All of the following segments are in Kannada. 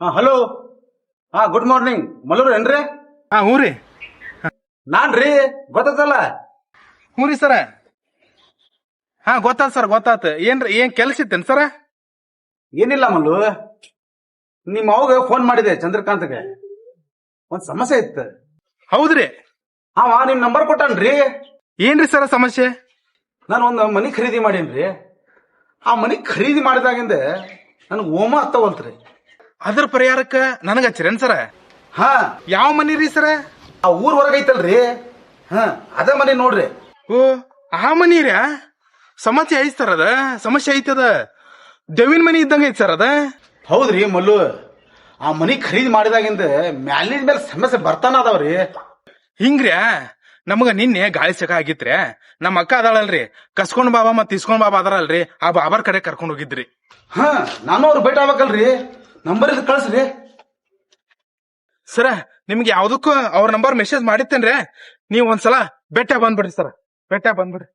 ಹಲೋ. Good morning. ಮಲ್ಲೂರು ಏನ್ರಿ? ಹ್ಞೂ ರೀ. ನಾನ್ರಿ, ಗೊತ್ತಲ್ಲ. ಹ್ಞೂ ರೀ ಸರ. ಗೊತ್ತಾತ ಸರ್, ಗೊತ್ತಾತ. ಏನ್ರಿ, ಏನ್ ಕೆಲ್ಸ ಇತ್ತೇನ್ ಸರ? ಏನಿಲ್ಲ ಮಲ್ಲು, ನಿಮ್ಮ ಅವಾಗ ಫೋನ್ ಮಾಡಿದೆ ಚಂದ್ರಕಾಂತ್ಗೆ. ಒಂದ್ ಸಮಸ್ಯೆ ಇತ್ತು. ಹೌದ್ರಿ. ನಿಮ್ ನಂಬರ್ ಕೊಟ್ಟಾನ್ರಿ. ಏನ್ರಿ ಸರ ಸಮಸ್ಯೆ? ನಾನು ಒಂದು ಮನಿ ಖರೀದಿ ಮಾಡೀನ್ರಿ. ಆ ಮನಿ ಖರೀದಿ ಮಾಡಿದಾಗಿಂದ ನನ್ಗೆ ಓಮ ಆಗ್ತಾವಲ್ತ್ರಿ. ಅದ್ರ ಪರಿಹಾರಕ್ಕ ನನಗ ಹಚ್ಚಿರೇನ್ ಸರ? ಹಾ, ಯಾವ ಮನಿ ರೀ ಸರ? ಆ ಊರ್ ಹೊರಗ ಐತಲ್ರಿ, ಅದ ಮನಿ ನೋಡ್ರಿ. ಓ, ಆ ಮನಿ ರೀ. ಸಮಸ್ಯೆ ಐತ್ ಸರ್, ಅದ ಸಮಸ್ಯೆ ಐತದ. ದೇವಿನ ಮನಿ ಇದ್ದಂಗ ಐತ್ ಸರ್ ಅದ. ಹೌದ್ರಿ ಮಲ್ಲು, ಆ ಮನಿ ಖರೀದಿ ಮಾಡಿದಾಗಿಂದ ಮ್ಯಾಲಿನ ಮೇಲೆ ಸಮಸ್ಯೆ ಬರ್ತಾನ ಅದಾವ್ರಿ. ಹಿಂಗ್ರಿ? ನಮಗ ನಿನ್ನೆ ಗಾಳಿ ಸೆಕ ಆಗಿತ್ರಿ. ನಮ್ಮ ಅಕ್ಕ ಅದಾಳಲ್ರಿ, ಕಸ್ಕೊಂಡ್ ಬಾಬಾ ಮತ್ ಇಸ್ಕೊಂಡ್ ಬಾಬಾ ಅದಾರಲ್ರಿ, ಆ ಬಾಬಾರ್ ಕಡೆ ಕರ್ಕೊಂಡ್ ಹೋಗಿದ್ರಿ. ನಾನು ಅವ್ರು ಭೇಟಿ ಆಗ್ಬೇಕಲ್ರಿ. ನಂಬರ್ ಇದು ಕಳ್ಸ್ರಿ. ಸರ, ನಿಮ್ಗೆ ಯಾವ್ದಕ್ಕೂ ಅವ್ರ ನಂಬರ್ ಮೆಸೇಜ್ ಮಾಡಿತ್ತೇನ್ರಿ? ನೀವ್ ಒಂದ್ಸಲ ಭೇಟಿ ಬಂದ್ಬಿಡ್ರಿ ಸರ, ಭೇಟಿ ಬಂದ್ಬಿಡ್ರಿ.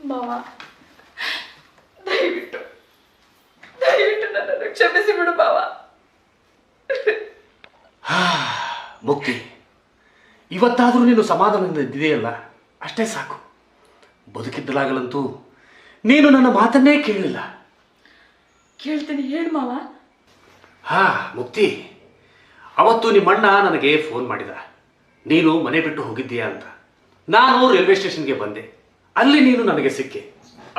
ಮಾವ, ದಯವಿಟ್ಟು ದಯವಿಟ್ಟು ನನ್ನನ್ನು ಕ್ಷಮಿಸಿ ಬಿಡು ಮಾವ. ಮುಕ್ತಿ, ಇವತ್ತಾದರೂ ನೀನು ಸಮಾಧಾನದಿಂದ ಇದ್ದಿದೆಯಲ್ಲ, ಅಷ್ಟೇ ಸಾಕು. ಬದುಕಿದ್ದಲಾಗಲಂತೂ ನೀನು ನನ್ನ ಮಾತನ್ನೇ ಕೇಳಲಿಲ್ಲ. ಕೇಳ್ತೀನಿ, ಹೇಳು ಮಾವ. ಮುಕ್ತಿ, ಅವತ್ತು ನಿಮ್ಮಣ್ಣ ನನಗೆ ಫೋನ್ ಮಾಡಿದ. ನೀನು ಮನೆ ಬಿಟ್ಟು ಹೋಗಿದ್ದೀಯಾ ಅಂತ. ನಾನು ರೈಲ್ವೆ ಸ್ಟೇಷನ್ಗೆ ಬಂದೆ. ಅಲ್ಲಿ ನೀನು ನನಗೆ ಸಿಕ್ಕೆ.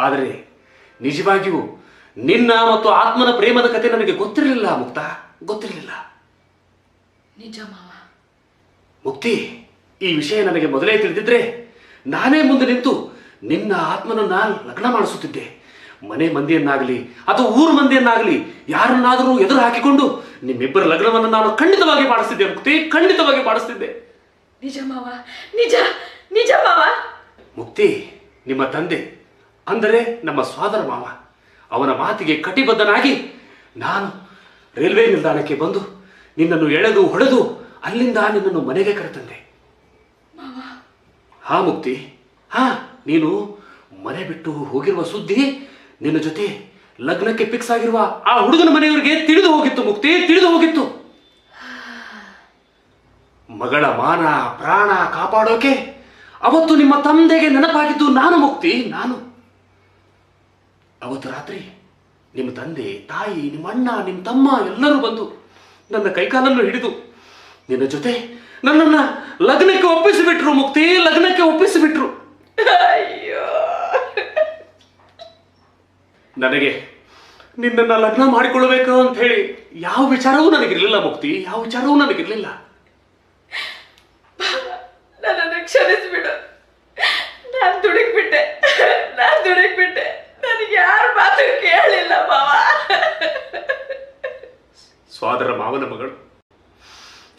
ಆದರೆ ನಿಜವಾಗಿಯೂ ನಿನ್ನ ಮತ್ತು ಆತ್ಮನ ಪ್ರೇಮದ ಕತೆ ನನಗೆ ಗೊತ್ತಿರಲಿಲ್ಲ ಮುಕ್ತ, ಗೊತ್ತಿರಲಿಲ್ಲ. ನಿಜ ಮಾವ. ಮುಕ್ತಿ, ಈ ವಿಷಯ ನನಗೆ ಮೊದಲೇ ತಿಳಿದಿದ್ರೆ ನಾನೇ ಮುಂದೆ ನಿಂತು ನಿನ್ನ ಆತ್ಮನನ್ನ ಲಗ್ನ ಮಾಡಿಸುತ್ತಿದ್ದೆ. ಮನೆ ಮಂದಿಯನ್ನಾಗಲಿ ಅಥವಾ ಊರು ಮಂದಿಯನ್ನಾಗಲಿ ಯಾರನ್ನಾದರೂ ಎದುರು ಹಾಕಿಕೊಂಡು ನಿಮ್ಮಿಬ್ಬರ ಲಗ್ನವನ್ನು ನಾನು ಖಂಡಿತವಾಗಿ ಮಾಡಿಸ್ತಿದ್ದೆ ಮುಕ್ತಿ, ಖಂಡಿತವಾಗಿ ಮಾಡಿಸ್ತಿದ್ದೆ. ನಿಜ ಮಾವ, ನಿಜ ನಿಜ ಮಾವ. ಮುಕ್ತಿ, ನಿಮ್ಮ ತಂದೆ ಅಂದರೆ ನಮ್ಮ ಸೋದರ ಮಾವ, ಅವನ ಮಾತಿಗೆ ಕಟಿಬದ್ಧನಾಗಿ ನಾನು ರೈಲ್ವೆ ನಿಲ್ದಾಣಕ್ಕೆ ಬಂದು ನಿನ್ನನ್ನು ಎಳೆದು ಹೊಡೆದು ಅಲ್ಲಿಂದ ನಿನ್ನನ್ನು ಮನೆಗೆ ಕರೆತಂದೆ. ಮುಕ್ತಿ, ನೀನು ಮನೆ ಬಿಟ್ಟು ಹೋಗಿರುವ ಸುದ್ದಿ ನಿನ್ನ ಜೊತೆ ಲಗ್ನಕ್ಕೆ ಫಿಕ್ಸ್ ಆಗಿರುವ ಆ ಹುಡುಗನ ಮನೆಯವರಿಗೆ ತಿಳಿದು ಹೋಗಿತ್ತು ಮುಕ್ತಿ, ತಿಳಿದು ಹೋಗಿತ್ತು. ಮಗಳ ಮಾನ ಪ್ರಾಣ ಕಾಪಾಡೋಕೆ ಅವತ್ತು ನಿಮ್ಮ ತಂದೆಗೆ ನೆನಪಾಗಿದ್ದು ನಾನು ಮುಕ್ತಿ, ನಾನು. ಅವತ್ತು ರಾತ್ರಿ ನಿಮ್ಮ ತಂದೆ, ತಾಯಿ, ನಿಮ್ಮ ಅಣ್ಣ, ನಿಮ್ಮ ತಮ್ಮ ಎಲ್ಲರೂ ಬಂದು ನನ್ನ ಕೈಕಾಲನ್ನು ಹಿಡಿದು ನಿನ್ನ ಜೊತೆ ನನ್ನನ್ನ ಲಗ್ನಕ್ಕೆ ಒಪ್ಪಿಸಿಬಿಟ್ರು ಮುಕ್ತಿ, ಲಗ್ನಕ್ಕೆ ಒಪ್ಪಿಸಿಬಿಟ್ರು. ಅಯ್ಯೋ, ನನಗೆ ನಿನ್ನನ್ನ ಲಗ್ನ ಮಾಡಿಕೊಳ್ಳಬೇಕು ಅಂತ ಹೇಳಿ ಯಾವ ವಿಚಾರವೂ ನನಗಿರ್ಲಿಲ್ಲ ಮುಕ್ತಿ, ಯಾವ ವಿಚಾರವೂ ನನಗಿರ್ಲಿಲ್ಲ. ನನ್ನನ್ನು ಕ್ಷಮಿಸಿಬಿಡು. ನಾನು ದುಡುಕ್ಬಿಟ್ಟೆ, ನನಗೆ ಯಾರ ಮಾತು ಕೇಳಲಿಲ್ಲ ಮಾವ. ಸೋದರ ಮಾವನ ಮಗಳು,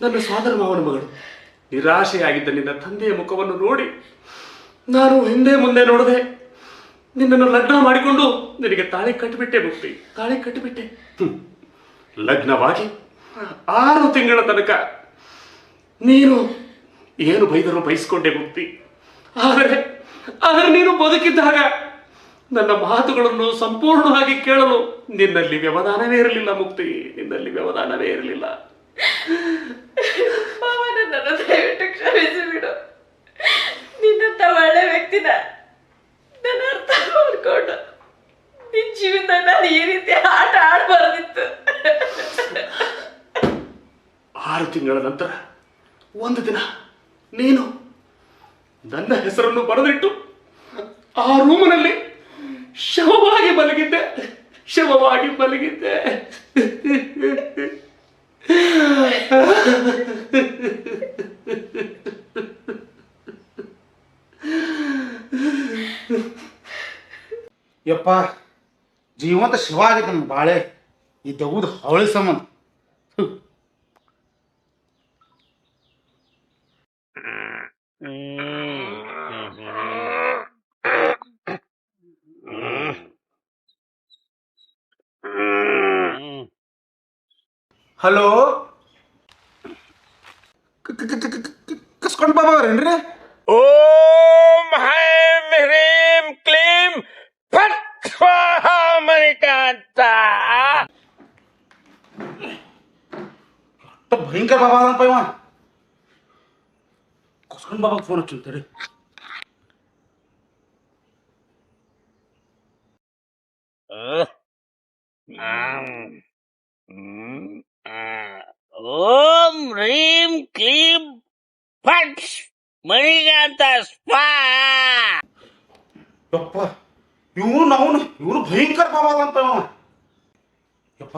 ನನ್ನ ಸೋದರ ಮಾವನ ಮಗಳು. ನಿರಾಶೆಯಾಗಿದ್ದ ನಿನ್ನ ತಂದೆಯ ಮುಖವನ್ನು ನೋಡಿ ನಾನು ಹಿಂದೆ ಮುಂದೆ ನೋಡದೆ ನಿನ್ನನ್ನು ಲಗ್ನ ಮಾಡಿಕೊಂಡು ನಿನಗೆ ತಾಳಿ ಕಟ್ಟಿಬಿಟ್ಟೆ ಮುಕ್ತಿ, ತಾಳಿ ಕಟ್ಟಿಬಿಟ್ಟೆ. ಲಗ್ನವಾಗಿ 6 ತಿಂಗಳ ತನಕ ನೀನು ಏನು ಬೈದರೂ ಬಯಸ್ಕೊಂಡೆ ಮುಕ್ತಿ. ಆದರೆ ನೀನು ಬದುಕಿದ್ದಾಗ ನನ್ನ ಮಾತುಗಳನ್ನು ಸಂಪೂರ್ಣವಾಗಿ ಕೇಳಲು ನಿನ್ನಲ್ಲಿ ವ್ಯವಧಾನವೇ ಇರಲಿಲ್ಲ ಮುಕ್ತಿ, ನಿನ್ನಲ್ಲಿ ವ್ಯವಧಾನವೇ ಇರಲಿಲ್ಲ. ಮಾವ, ನನ್ನನ್ನು ದಯವಿಟ್ಟು ಕ್ಷಮಿಸಿಬಿಡು. ನಿನ್ನಂತ ಒಳ್ಳೆ ವ್ಯಕ್ತಿನ ನನ್ನ ಅರ್ಥ ಮಾಡ್ಕೊಂಡು ನಿನ್ನ ಜೀವನದಾಗ ನಾನು ಈ ರೀತಿ ಆಟ ಆಡಬಾರ್ದಿತ್ತು. 6 ತಿಂಗಳ ನಂತರ ಒಂದು ದಿನ ನೀನು ನನ್ನ ಹೆಸರನ್ನು ಬರೆದಿಟ್ಟು ಆ ರೂಮಿನಲ್ಲಿ ಶವವಾಗಿ ಮಲಗಿದ್ದೆ. ಯಪ್ಪ, ಜೀವಂತ ಶಿವ ಆಗಿತ್ತು ನಮ್ಮ ಬಾಳೆ. ಈ ದೌದ್ ಅವಳಿ ಸಂಬಂಧ. ಹಲೋ, ಕಸ್ಕೊಂಡ್ ಬಾಬಾ ಅವ್ರೇನ್ರಿ? ಓಂ ಹೈಂ ಹ್ರೀಂ ಕ್ಲೀಂ ಫಟ್ ಸ್ವಾಹ ಮಣಿಕಾಂತ. ಭಯಂಕರ ಬಾಬಾ ಅದಪ್ಪ ಇವ. ಕಸ್ಕೊಂಡ್ ಬಾಬಾಗ್ ಫೋನ್ ಹಚ್ಚುಂತೇಳಿ. ಓಂ ಹ್ರೀಂ ಕ್ಲೀಂ ಫಟ್ ಮಣಿಕಾಂತ ಸ್ವಾ. ಯಪ್ಪ, ಇವನು ಭಯಂಕರ ಬಾಬಾ ಅಂತ ಇವ. ಯಪ್ಪ,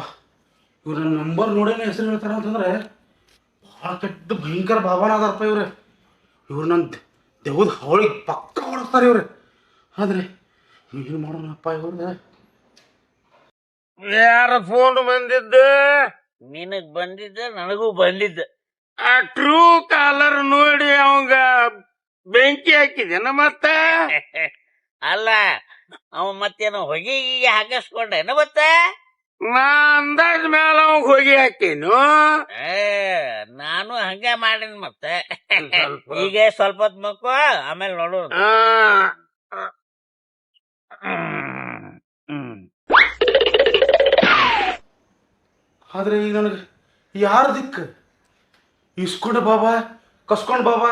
ಇವ್ರ ನಂಬರ್ ನೋಡೇನೆ ಹೆಸರು ಹೇಳ್ತಾರ ಅಂತಂದ್ರೆ ಭಾಳ ಕೆಟ್ಟ ಭಯಂಕರ ಬಾಬಾನ ಅದಾರಪ್ಪ ಇವ್ರೆ. ಇವ್ರು ನನ್ನ ದೇವದ ಅವಳಿಗೆ ಪಕ್ಕ ಹೊಡಸ್ತಾರೆ ಇವ್ರೆ. ಆದ್ರೆ ಏನು ಮಾಡೋಣಪ್ಪ ಇವ್ರನ್ನ? ಯಾರ ಫೋನ್ ಬಂದಿದ್ದ? ನಿನಗ್ ಬಂದಿದ್ದ, ನನಗೂ ಬಂದಿದ್ದ. ಆ ಟ್ರೂ ಕಾಲರ್ ನೋಡಿ ಅವಂಗ ಬೆಂಕಿ ಹಾಕಿದೇನ ಮತ್ತ? ಅಲ್ಲ, ಅವ ಮತ್ತೇನೋ ಹೊಗೆ ಗೀಗೆ ಹಾಕಿಸ್ಕೊಂಡೇನ ಮತ್ತ? ನಾ ಅಂದಾಜ್ ಮ್ಯಾಲ ಅವಂಗ ಹೊಗೆ ಹಾಕೇನು. ನಾನು ಹಂಗ ಮಾಡೇನ್ ಮತ್ತೆ. ಈಗ ಸ್ವಲ್ಪ ಹೊತ್ತು ಮಕ್ಕೋ, ಆಮೇಲೆ ನೋಡು. ಆದ್ರೆ ಈಗ ನನಗೆ ಯಾರ ದಿಕ್ಕು? ಇಸ್ಕೊಂಡ ಬಾಬಾ, ಕಸ್ಕೊಂಡ್ ಬಾಬಾ,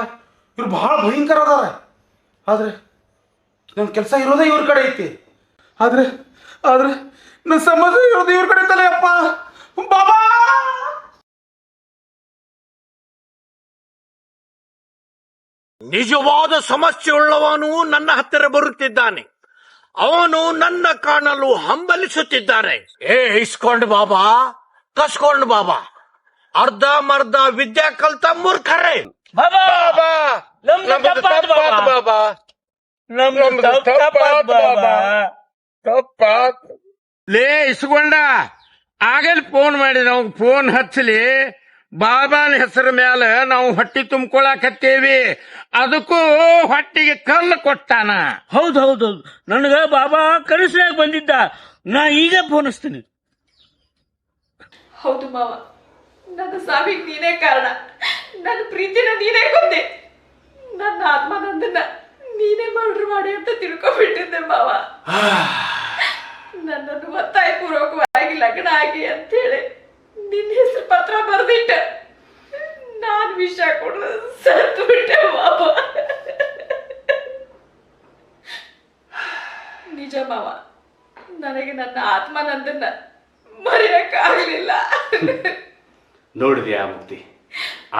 ಇವ್ರು ಭಾಳ ಭಯಂಕರ ಅದಾರ. ಆದ್ರೆ ನನ್ನ ಕೆಲಸ ಇರೋದೇ ಇವ್ರ ಕಡೆ ಐತಿ. ಆದ್ರೆ ನನ್ನ ಸಮಸ್ಯೆ ಇರೋದು ಇವ್ರ ಕಡೆ ತಲೆ ಅಪ್ಪ. ಬಾಬಾ, ನಿಜವಾದ ಸಮಸ್ಯೆಯುಳ್ಳವನು ನನ್ನ ಹತ್ತಿರ ಬರುತ್ತಿದ್ದಾನೆ. ಅವನು ನನ್ನ ಕಾಣಲು ಹಂಬಲಿಸುತ್ತಿದ್ದಾನೆ. ಇಸ್ಕೊಂಡ್ ಬಾಬಾ, ಕಸ್ಕೊಂಡ್ ಬಾಬಾ, ಅರ್ಧ ಮರ್ಧ ವಿದ್ಯಾ ಕಲ್ತ ಮೂರ್ಖರೇ. ಬಾಬಾ, ಲೇ ಇಸ್ಕೊಂಡ, ಆಗಲ್ ಫೋನ್ ಮಾಡಿದ ಅವ್ ಫೋನ್ ಹಚ್ಚಲಿ. ಬಾಬಾನ ಹೆಸರ ಮ್ಯಾಲ ನಾವು ಹೊಟ್ಟಿ ತುಂಬ್ಕೊಳಕತ್ತೇವಿ, ಅದಕ್ಕೂ ಹೊಟ್ಟಿಗೆ ಕಲ್ಲು ಕೊಟ್ಟಾನ. ಹೌದೌದು, ನನಗ ಬಾಬಾ ಕನಸಿನಾಗ ಬಂದಿದ್ದ. ನಾ ಈಗ ಫೋನ್ ಹಚ್ತೀನಿ. ಹೌದು ಮಾವ, ನನ್ನ ಸಾವಿಗೆ ನೀನೇ ಕಾರಣ. ನನ್ನ ಪ್ರೀತಿನ ನೀನೇ ಕೊಂದೆ. ನನ್ನ ಆತ್ಮನಂದನ್ನ ನೀನೇ ಮರ್ಡರ್ ಮಾಡಿ ಅಂತ ತಿಳ್ಕೊಬಿಟ್ಟಿದ್ದೆ ಮಾವ. ನನ್ನನ್ನು ಒತ್ತಾಯ ಪೂರ್ವಕವಾಗಿ ಲಗ್ನ ಆಗಿ ಅಂತೇಳಿ ನಿನ್ನ ಹೆಸರು ಪತ್ರ ಬರ್ದಿಟ್ಟ. ನಾನು ವಿಷ ಕೊಡಲು ಸತ್ತು ಬಿಟ್ಟೆ ಮಾವ. ನಿಜ ಮಾವ, ನನಗೆ ನನ್ನ ಆತ್ಮನಂದನ್ನ ಮರೆಯಕ್ಕಾಗಲಿಲ್ಲ. ನೋಡಿದೆಯಾ ಮುಕ್ತಿ,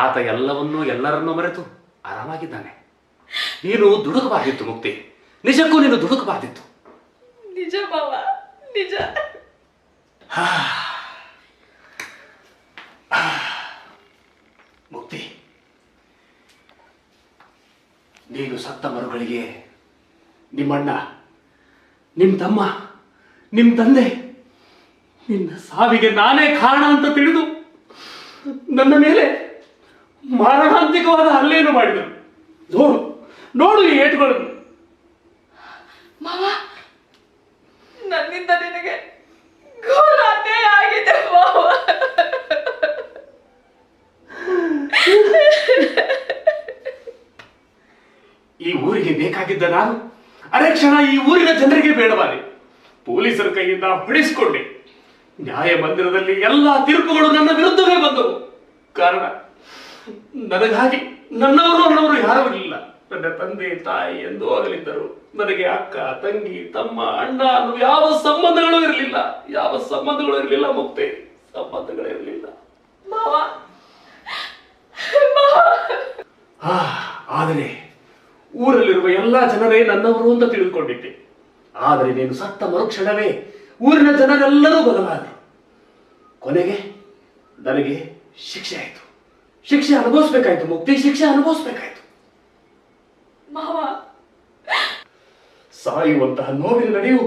ಆತ ಎಲ್ಲವನ್ನೂ ಎಲ್ಲರನ್ನೂ ಮರೆತು ಆರಾಮಾಗಿದ್ದಾನೆ. ನೀನು ದುಡುಕಬಾರ್ದಿತ್ತು ಮುಕ್ತಿ, ನಿಜಕ್ಕೂ ನೀನು ದುಡುಕಬಾರ್ದಿತ್ತು. ನಿಜ ಮಾವ, ನಿಜ. ಮುಕ್ತಿ, ನೀನು ಸತ್ತ ಮರುಗಳಿಗೆ ನಿಮ್ಮಣ್ಣ, ನಿಮ್ಮ ತಮ್ಮ, ನಿಮ್ಮ ತಂದೆ ನಿನ್ನ ಸಾವಿಗೆ ನಾನೇ ಕಾರಣ ಅಂತ ತಿಳಿದು ನನ್ನ ಮೇಲೆ ಮಾರಣಾಂತಿಕವಾದ ಹಲ್ಲೆಯನ್ನು ಮಾಡಿದರು. ನೋಡು ಈ ಏಟುಗಳನ್ನು. ಮಾವ, ನನ್ನಿಂದ ನಿನಗೆ ಘೋರ ಅನ್ಯಾಯ ಆಗಿದೆ ಮಾವ. ಈ ಊರಿಗೆ ಬೇಕಾಗಿದ್ದ ನಾನು ಅರೆ ಕ್ಷಣ ಈ ಊರಿನ ಜನರಿಗೆ ಬೇಡವಾದೆ. ಪೊಲೀಸರ ಕೈಯಿಂದ ಹೊಡೆಸಿಕೊಂಡೆ. ನ್ಯಾಯ ಮಂದಿರದಲ್ಲಿ ಎಲ್ಲಾ ತೀರ್ಪುಗಳು ನನ್ನ ವಿರುದ್ಧವೇ ಬಂದವು. ಕಾರಣ ನನಗಾಗಿ ನನ್ನವರು ಅನ್ನವರು ಯಾರೂ ಇಲ್ಲ. ನನ್ನ ತಂದೆ ತಾಯಿ ಎಂದೂ ಆಗಲಿದ್ದರು. ನನಗೆ ಅಕ್ಕ, ತಂಗಿ, ತಮ್ಮ, ಅಣ್ಣ ಅನ್ನೋ ಯಾವ ಸಂಬಂಧಗಳು ಇರಲಿಲ್ಲ. ಮುಕ್ತಿ, ಸಂಬಂಧಗಳಿರಲಿಲ್ಲ. ಆದರೆ ಊರಲ್ಲಿರುವ ಎಲ್ಲಾ ಜನರೇ ನನ್ನವರು ಅಂತ ತಿಳಿದುಕೊಂಡಿದ್ದೆ. ಆದರೆ ನೀನು ಸತ್ತ ಮರುಕ್ಷಣವೇ ಊರಿನ ಜನರೆಲ್ಲರೂ ಬದಲಾದರು. ಕೊನೆಗೆ ನನಗೆ ಶಿಕ್ಷೆ ಆಯಿತು. ಶಿಕ್ಷೆ ಅನುಭವಿಸ್ಬೇಕಾಯ್ತು ಮುಕ್ತಿ, ಶಿಕ್ಷೆ ಅನುಭವಿಸ್ಬೇಕಾಯ್ತು. ಸಾಯುವಂತಹ ನೋವಿನ ನಡೆಯು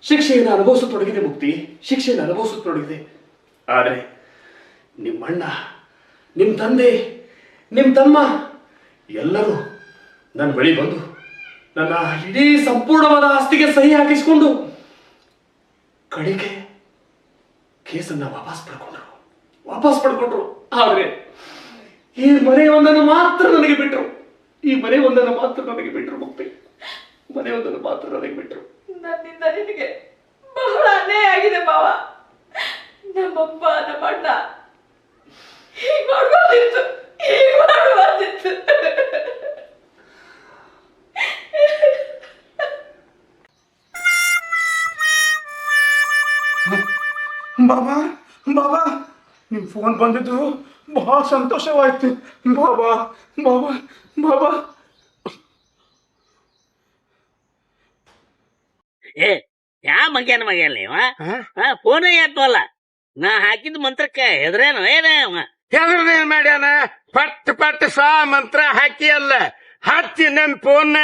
ಶಿಕ್ಷೆಯನ್ನು ಅನುಭವಿಸತೊಡಗಿದೆ ಮುಕ್ತಿ, ಶಿಕ್ಷೆಯನ್ನು ಅನುಭವಿಸತೊಡಗಿದೆ. ಆದರೆ ನಿಮ್ಮಣ್ಣ, ನಿಮ್ಮ ತಂದೆ, ನಿಮ್ಮ ತಮ್ಮ ಎಲ್ಲರೂ ನನ್ನ ಬಳಿ ಬಂದು ನನ್ನ ಇಡೀ ಸಂಪೂರ್ಣವಾದ ಆಸ್ತಿಗೆ ಸಹಿ ಹಾಕಿಸಿಕೊಂಡು ಕಡೆಗೆ ಕೇಸನ್ನ ವಾಪಸ್ ಪಡ್ಕೊಂಡ್ರು. ವಾಪಸ್ ಪಡ್ಕೊಂಡ್ರು. ಆದ್ರೆ ಈ ಮನೆಯೊಂದನ್ನು ಮಾತ್ರ ನನಗೆ ಬಿಟ್ರು. ಈ ಮನೆಯೊಂದನ್ನು ಮಾತ್ರ ನನಗೆ ಬಿಟ್ರು ಮುಕ್ತಿ. ಮನೆಯೊಂದನ್ನು ಮಾತ್ರ ನನಗೆ ಬಿಟ್ರು. ನನ್ನಿಂದ ನಿನಗೆ ಬಹಳ ಅನ್ಯಾಯ ಆಗಿದೆ ಮಾವ. ನಮ್ಮಪ್ಪ ನಮ್ಮ ಅಣ್ಣ ಹೀಗ್ ಮಾಡ್ಬಾರ್ದಿತ್ತು. ಬಾಬಾ ಬಾಬಾ ನಿಮ್ ಫೋನ್ ಬಂದಿದ್ದು ಬಹಳ ಸಂತೋಷವಾಯ್ತು. ಬಾಬಾ ಬಾಬಾ ಬಾಬಾ ಏ ಯಾ ಮಗ್ಯಾನ ನೀವ ಫೋನ್ ಎತ್ತವಲ್ಲ. ನಾ ಹಾಕಿದ ಮಂತ್ರಕ್ಕೆ ಹೆದ್ರೇನು ಏನ ಹೆದ್ರದೇನ್ ಮಾಡ್ಯಾನ? ಪಟ್ ಪಟ್ ಸಾ ಮಂತ್ರ ಹಾಕಿ ಅಲ್ಲ ಹಚ್ಚಿ ನನ್ ಫೋನ್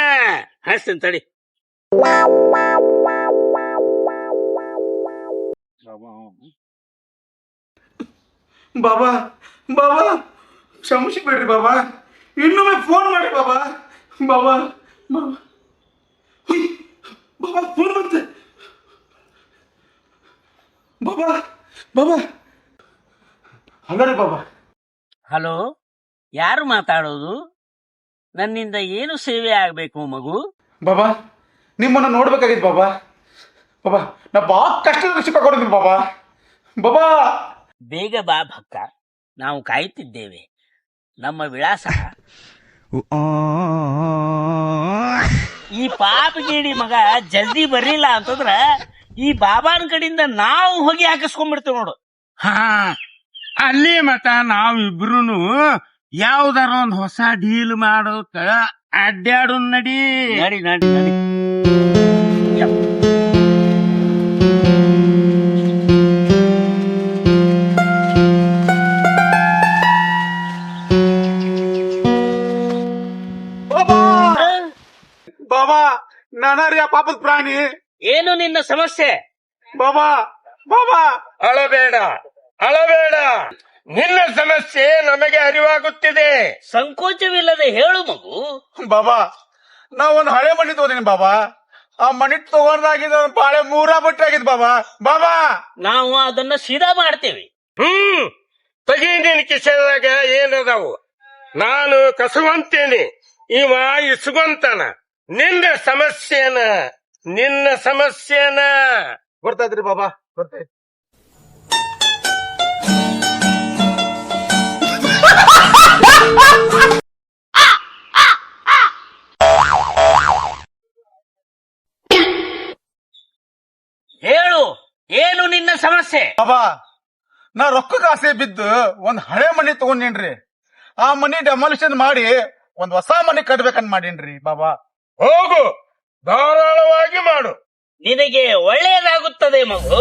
ಹಚ್ತೀನಿ ತಡಿ. ಬಾಬಾ ಬಾಬಾ ಕ್ಷಮಿಸಿ ಬಿಡ್ರಿ ಬಾಬಾ, ಇನ್ನೊಮ್ಮೆ ಫೋನ್ ಮಾಡಿ ಬಾಬಾ. ಬಾಬಾ ಬಾಬಾ ಹುಯ್, ಬಾಬಾ ಫೋನ್ ಬಂತೆ. ಬಾಬಾ ಬಾಬಾ ಹಲೋ ರೀ ಬಾಬಾ. ಹಲೋ, ಯಾರು ಮಾತಾಡೋದು? ನನ್ನಿಂದ ಏನು ಸೇವೆ ಆಗ್ಬೇಕು ಮಗು? ಬಾಬಾ ನಿಮ್ಮನ್ನ ನೋಡ್ಬೇಕಾಗಿತ್ತು ಬಾಬಾ. ಬಾಬಾ ನಾ ಬಾ ಕಷ್ಟದ ಸಿಕ್ಕಾಕೊಂಡಿದ್ದೀನಿ ಬಾಬಾ. ಬಾಬಾ ಬೇಗ ಬಾ ಭಕ್ತ, ನಾವು ಕಾಯುತ್ತಿದ್ದೇವೆ. ನಮ್ಮ ವಿಳಾಸ ಈ ಪಾಪಗೇಡಿ ಮಗ ಜಲ್ದಿ ಬರ್ಲಿಲ್ಲ ಅಂತಂದ್ರ ಈ ಬಾಬಾನ ಕಡೆಯಿಂದ ನಾವು ಹೋಗಿ ಹಾಕಿಸ್ಕೊಂಡ್ಬಿಡ್ತೇವೆ ನೋಡು. ಹಾ, ಅಲ್ಲಿ ಮತ ನಾವಿಬ್ರು ಯಾವ್ದಾರ ಒಂದ್ ಹೊಸ ಡೀಲ್ ಮಾಡೋಕ ಅಡ್ಡಾಡು. ನಡಿ ನಡಿ ನಡಿ ನಡಿ. ಬಾಬಾ ನಾನಾರಿ ಆ ಪಾಪದ ಪ್ರಾಣಿ. ಏನು ನಿನ್ನ ಸಮಸ್ಯೆ? ಬಾಬಾ ಬಾಬಾ ಅಳಬೇಡ ಅಳಬೇಡ, ನಿನ್ನ ಸಮಸ್ಯೆ ನಮಗೆ ಅರಿವಾಗುತ್ತಿದೆ. ಸಂಕೋಚವಿಲ್ಲದೆ ಹೇಳು ಮಗು. ಬಾಬಾ ನಾ ಒಂದ್ ಹಳೆ ಮಣಿ ತಗೋದೀನಿ ಬಾಬಾ. ಆ ಮಣಿ ತಗೊಂಡಾಗಿದ್ದ ಬಾಳೆ ಮೂರ ಬಟ್ಟೆ ಆಗಿದ್ ಬಾಬಾ. ಬಾಬಾ ನಾವು ಅದನ್ನ ಸೀದಾ ಮಾಡ್ತೇವೆ. ತಗಿ ನಿನ್ ಕಿಶೆದಾಗ ಏನದಾವು ನಾನು ಕಸುವಂತೇನೆ, ಇವ ಇಸ್ಕೊಂತಾನ. ನಿನ್ನ ಸಮಸ್ಯೆನ ಗೊತ್ತಾಯ್ತ್ರಿ ಬಾಬಾ, ಗೊತ್ತಾಯ್ತು. ಹೇಳು, ಏನು ನಿನ್ನ ಸಮಸ್ಯೆ? ಬಾಬಾ ನಾ ರೊಕ್ಕಕ್ಕೆ ಆಸೆ ಬಿದ್ದು ಒಂದ್ ಹಳೆ ಮನಿ ತಗೊಂಡೇನ್ರಿ. ಆ ಮನಿ ಡೆಮಾಲಿಷನ್ ಮಾಡಿ ಒಂದ್ ಹೊಸ ಮನಿ ಕಟ್ಬೇಕಂತ ಮಾಡೀನ್ರಿ ಬಾಬಾ. ಹೋಗು, ಧಾರಾಳವಾಗಿ ಮಾಡು, ನಿನಗೆ ಒಳ್ಳೆಯದಾಗುತ್ತದೆ ಮಗು.